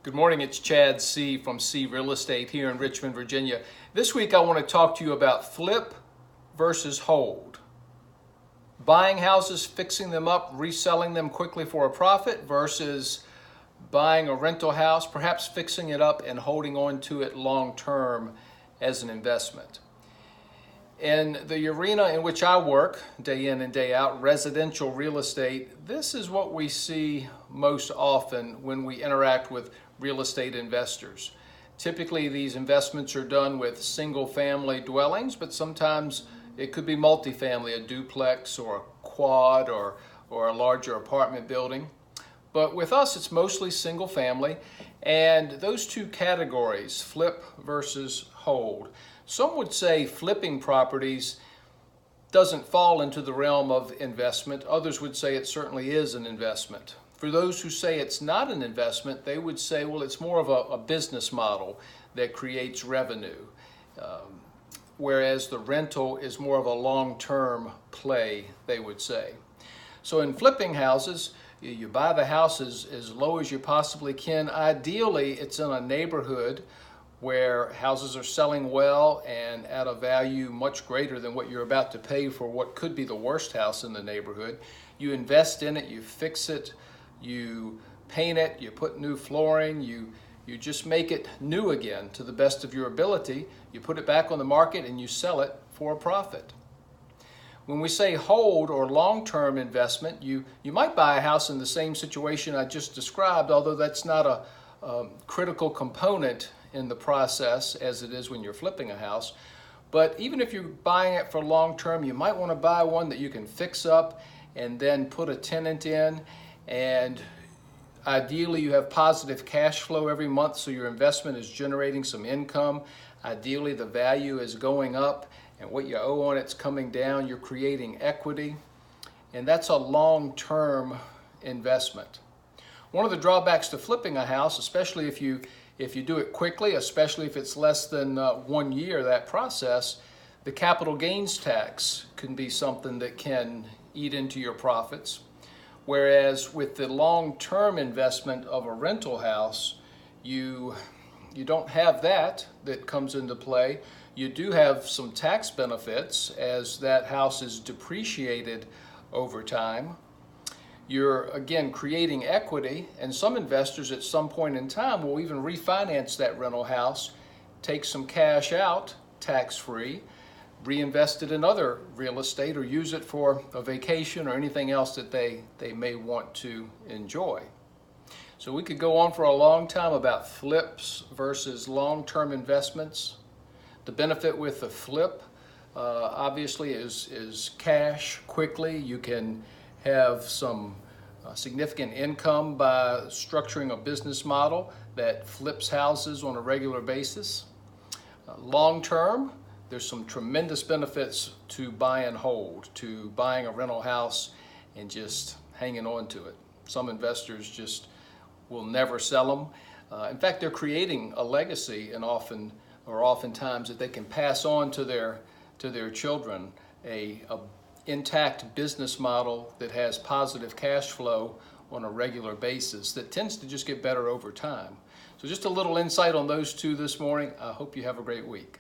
Good morning, it's Chad Seay from Seay Real Estate here in Richmond, Virginia. This week I want to talk to you about flip versus hold. Buying houses, fixing them up, reselling them quickly for a profit versus buying a rental house, perhaps fixing it up and holding on to it long term as an investment. In the arena in which I work, day in and day out, residential real estate, this is what we see most often when we interact with real estate investors. Typically, these investments are done with single-family dwellings, but sometimes it could be multifamily, a duplex or a quad or a larger apartment building. But with us, it's mostly single-family, and those two categories, flip versus hold. Some would say flipping properties doesn't fall into the realm of investment. Others would say it certainly is an investment. For those who say it's not an investment, they would say, well, it's more of a business model that creates revenue, whereas the rental is more of a long-term play, they would say. So in flipping houses, you buy the house as low as you possibly can. Ideally, it's in a neighborhood where houses are selling well and at a value much greater than what you're about to pay for what could be the worst house in the neighborhood. You invest in it, you fix it, you paint it, you put new flooring, you just make it new again to the best of your ability. You put it back on the market and you sell it for a profit. When we say hold or long-term investment, you might buy a house in the same situation I just described, although that's not a critical component in the process as it is when you're flipping a house. But even if you're buying it for long-term, you might want to buy one that you can fix up and then put a tenant in, and ideally you have positive cash flow every month, so your investment is generating some income. Ideally the value is going up and what you owe on it's coming down. You're creating equity, and that's a long-term investment. One of the drawbacks to flipping a house, especially if you do it quickly, especially if it's less than 1 year, that process, the capital gains tax can be something that can eat into your profits. Whereas with the long-term investment of a rental house, you don't have that comes into play. You do have some tax benefits as that house is depreciated over time. You're, again, creating equity, and some investors at some point in time will even refinance that rental house, take some cash out, tax-free, reinvest it in other real estate or use it for a vacation or anything else that they may want to enjoy. So we could go on for a long time about flips versus long-term investments. The benefit with the flip, obviously, is cash quickly. You can have some significant income by structuring a business model that flips houses on a regular basis. Long term, there's some tremendous benefits to buy and hold, to buying a rental house and just hanging on to it. Some investors just will never sell them. In fact, they're creating a legacy, and oftentimes that they can pass on to their children, a intact business model that has positive cash flow on a regular basis that tends to just get better over time. So just a little insight on those two this morning. I hope you have a great week.